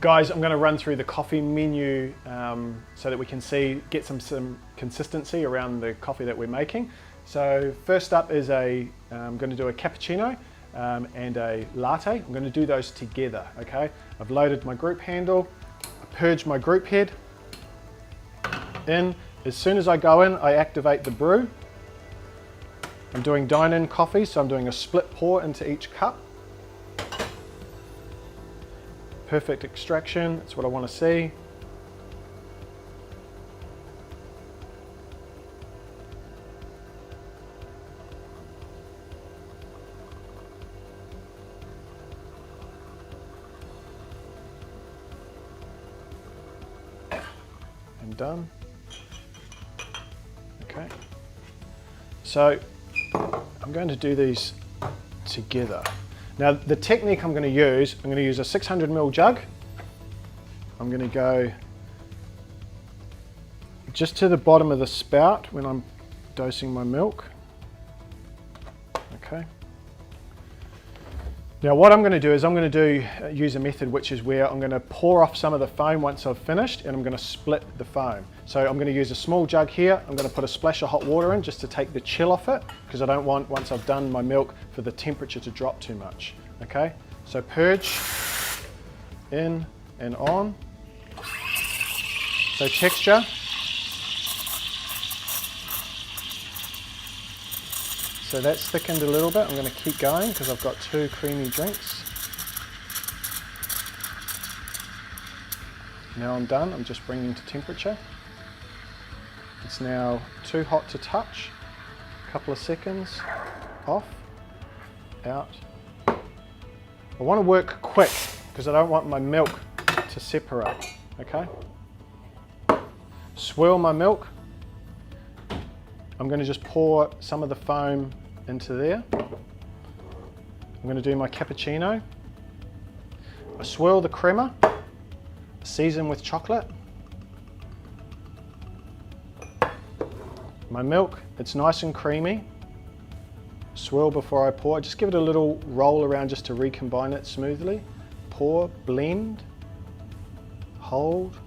Guys, I'm going to run through the coffee menu so that we can get some consistency around the coffee that we're making. So first up is I'm going to do a cappuccino and a latte. I'm going to do those together, okay? I've loaded my group handle, I purged my group head. As soon as I go in, I activate the brew. I'm doing dine-in coffee, so I'm doing a split pour into each cup. Perfect extraction, that's what I want to see. And done. Okay. So I'm going to do these together. Now the technique I'm going to use a 600 ml jug. I'm going to go just to the bottom of the spout when I'm dosing my milk. Okay. Now what I'm going to do is use a method which is where I'm going to pour off some of the foam once I've finished, and I'm going to split the foam. So I'm going to use a small jug here. I'm going to put a splash of hot water in just to take the chill off it, because I don't want, once I've done my milk, for the temperature to drop too much. Okay, so purge, in and on. So texture. So that's thickened a little bit. I'm going to keep going because I've got two creamy drinks. Now I'm done. I'm just bringing to temperature. It's now too hot to touch. A couple of seconds. Off. Out. I want to work quick because I don't want my milk to separate. Okay? Swirl my milk. I'm going to just pour some of the foam into there. I'm going to do my cappuccino. I swirl the crema, season with chocolate. My milk, it's nice and creamy. Swirl before I pour. Just give it a little roll around just to recombine it smoothly. Pour, blend, hold.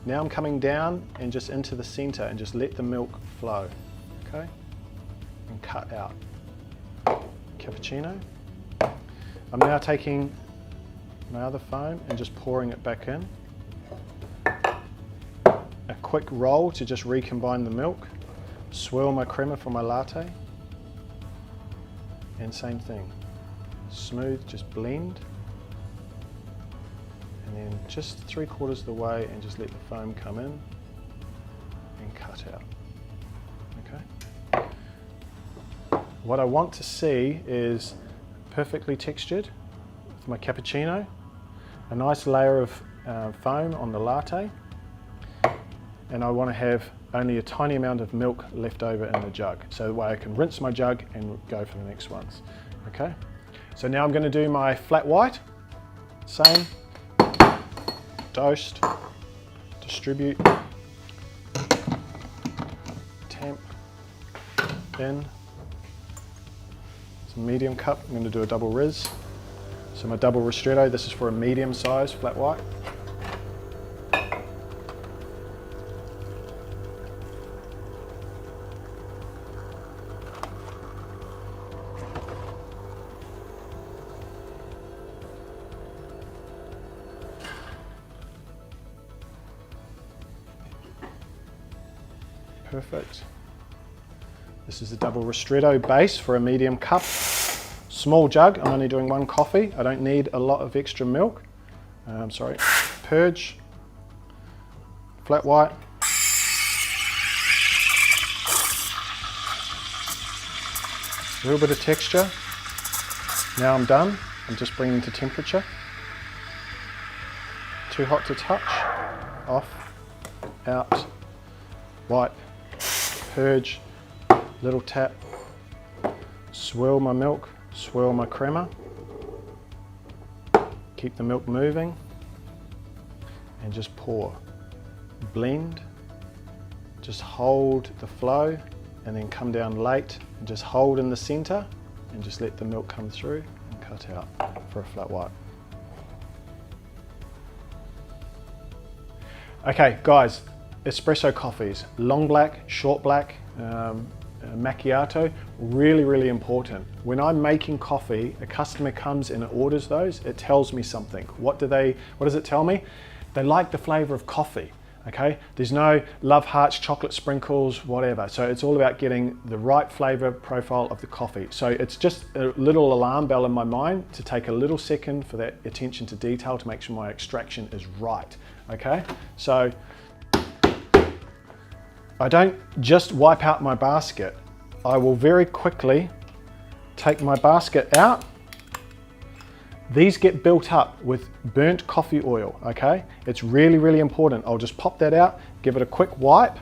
Now I'm coming down and just into the center and just let the milk flow. Okay, and cut out. Cappuccino. I'm now taking my other foam and just pouring it back in. A quick roll to just recombine the milk. Swirl my crema for my latte. And same thing. Smooth, just blend. And then just 3/4 of the way and just let the foam come in and cut out. What I want to see is perfectly textured with my cappuccino, a nice layer of foam on the latte, and I want to have only a tiny amount of milk left over in the jug, so that way I can rinse my jug and go for the next ones. Okay, so now I'm going to do my flat white. Same, dosed, distribute, tamp, in. Medium cup, I'm going to do a double ris. So my double ristretto, this is for a medium size flat white. Perfect. This is the double ristretto base for a medium cup. Small jug, I'm only doing one coffee. I don't need a lot of extra milk. Purge, flat white. A little bit of texture. Now I'm done. I'm just bringing to temperature. Too hot to touch. Off, out, wipe, purge. Little tap, swirl my milk, swirl my crema, keep the milk moving, and just pour. Blend, just hold the flow, and then come down late, and just hold in the center, and just let the milk come through, and cut out for a flat white. Okay, guys, espresso coffees, long black, short black, macchiato, really, really important. When I'm making coffee, a customer comes and orders those, it tells me something. What does it tell me? They like the flavor of coffee, okay? There's no love hearts, chocolate sprinkles, whatever. So it's all about getting the right flavor profile of the coffee. So it's just a little alarm bell in my mind to take a little second for that attention to detail to make sure my extraction is right, okay? So I don't just wipe out my basket. I will very quickly take my basket out. These get built up with burnt coffee oil, okay? It's really, really important. I'll just pop that out, give it a quick wipe.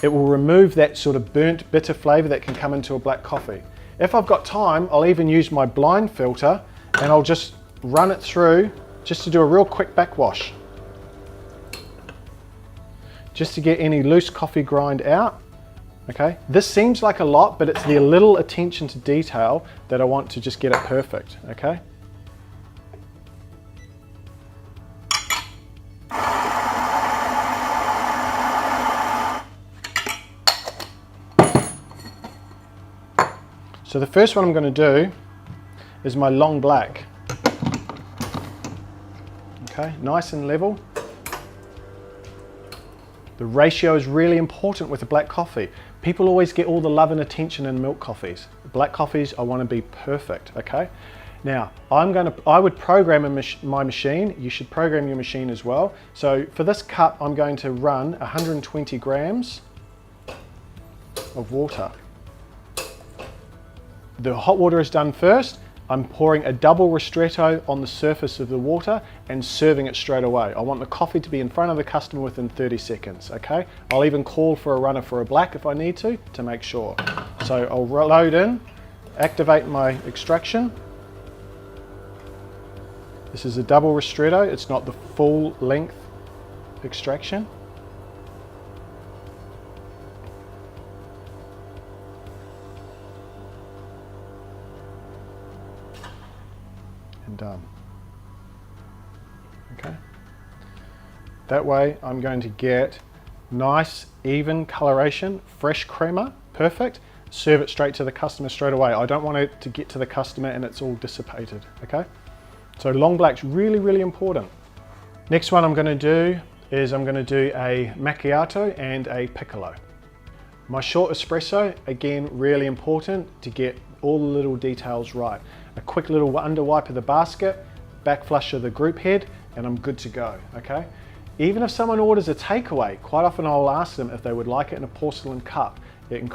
It will remove that sort of burnt, bitter flavor that can come into a black coffee. If I've got time, I'll even use my blind filter and I'll just run it through just to do a real quick backwash. Just to get any loose coffee grind out, okay? This seems like a lot, but it's the little attention to detail that I want to just get it perfect, okay? So the first one I'm going to do is my long black. Okay, nice and level. The ratio is really important with a black coffee. People always get all the love and attention in milk coffees. Black coffees, I want to be perfect, okay? Now, I would program my machine. You should program your machine as well. So for this cup, I'm going to run 120 grams of water. The hot water is done first. I'm pouring a double ristretto on the surface of the water and serving it straight away. I want the coffee to be in front of the customer within 30 seconds, okay? I'll even call for a runner for a black if I need to make sure. So I'll load in, activate my extraction. This is a double ristretto, it's not the full length extraction. And done. Okay. That way I'm going to get nice even coloration, fresh crema, perfect. Serve it straight to the customer straight away. I don't want it to get to the customer and it's all dissipated, okay? So long black's really, really important. Next one I'm going to do is I'm going to do a macchiato and a piccolo. My short espresso, again, really important to get all the little details right. A quick little under wipe of the basket, back flush of the group head, and I'm good to go, okay? Even if someone orders a takeaway, quite often I'll ask them if they would like it in a porcelain cup. It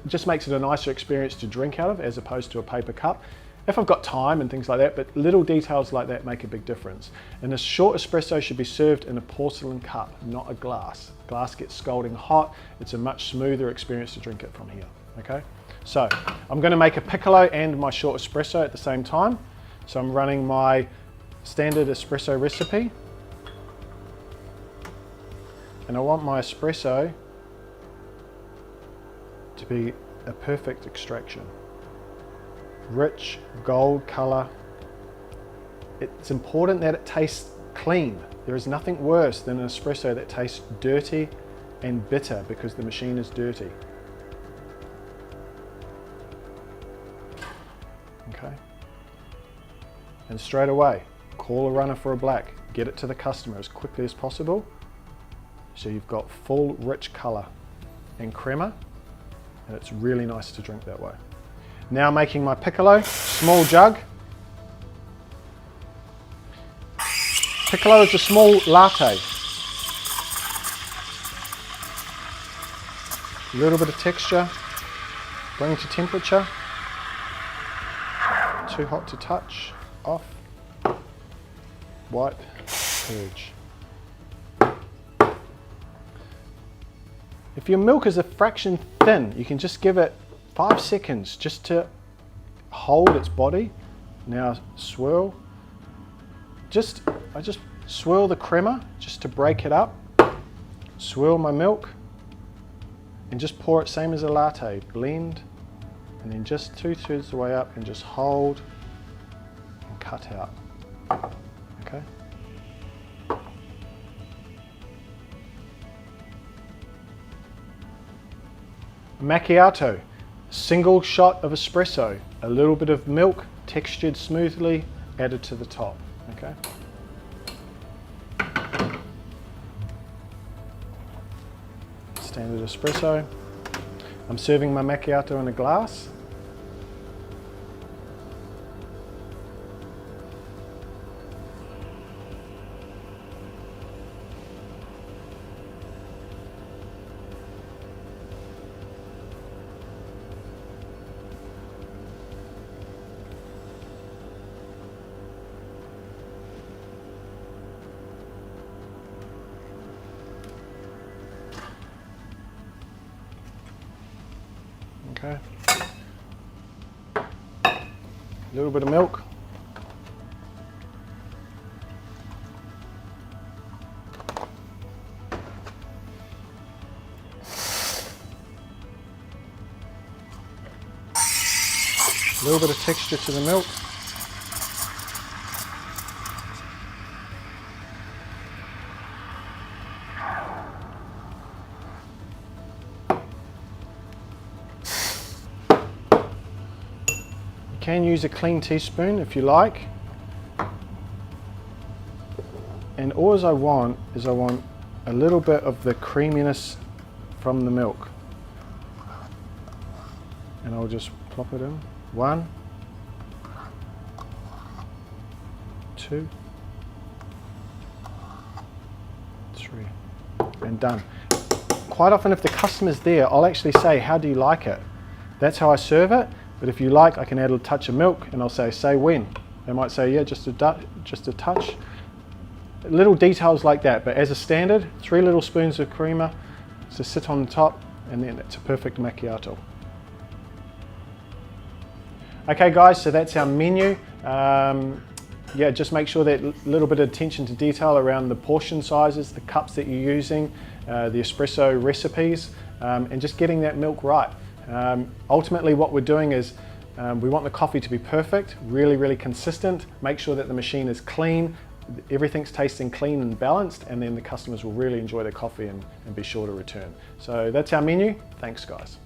just makes it a nicer experience to drink out of as opposed to a paper cup. If I've got time and things like that, but little details like that make a big difference. And a short espresso should be served in a porcelain cup, not a glass. Glass gets scalding hot. It's a much smoother experience to drink it from here, okay? So I'm going to make a piccolo and my short espresso at the same time. So I'm running my standard espresso recipe. And I want my espresso to be a perfect extraction. Rich gold color. It's important that it tastes clean. There is nothing worse than an espresso that tastes dirty and bitter because the machine is dirty. Okay. And straight away, call a runner for a black. Get it to the customer as quickly as possible. So you've got full rich color and crema, and it's really nice to drink that way. Now making my piccolo, small jug. Piccolo is a small latte. A little bit of texture, bring to temperature. Too hot to touch, off, wipe, purge. If your milk is a fraction thin, you can just give it 5 seconds just to hold its body. Now swirl. I just swirl the crema just to break it up. Swirl my milk and just pour it same as a latte. Blend and then just 2/3 the way up and just hold and cut out. Okay. Macchiato, single shot of espresso, a little bit of milk, textured smoothly, added to the top, okay? Standard espresso. I'm serving my macchiato in a glass. Okay. A little bit of milk. A little bit of texture to the milk. You can use a clean teaspoon if you like. And all I want is a little bit of the creaminess from the milk. And I'll just plop it in. 1, 2, 3, and done. Quite often if the customer's there, I'll actually say, how do you like it? That's how I serve it. But if you like, I can add a touch of milk and I'll say when. They might say, yeah, just a touch. Little details like that, but as a standard, 3 little spoons of creamer to sit on the top, and then it's a perfect macchiato. Okay guys, so that's our menu. Yeah, just make sure that little bit of attention to detail around the portion sizes, the cups that you're using, the espresso recipes, and just getting that milk right. Ultimately what we're doing is we want the coffee to be perfect, really consistent, make sure that the machine is clean, everything's tasting clean and balanced, and then the customers will really enjoy their coffee and be sure to return. So that's our menu. Thanks guys.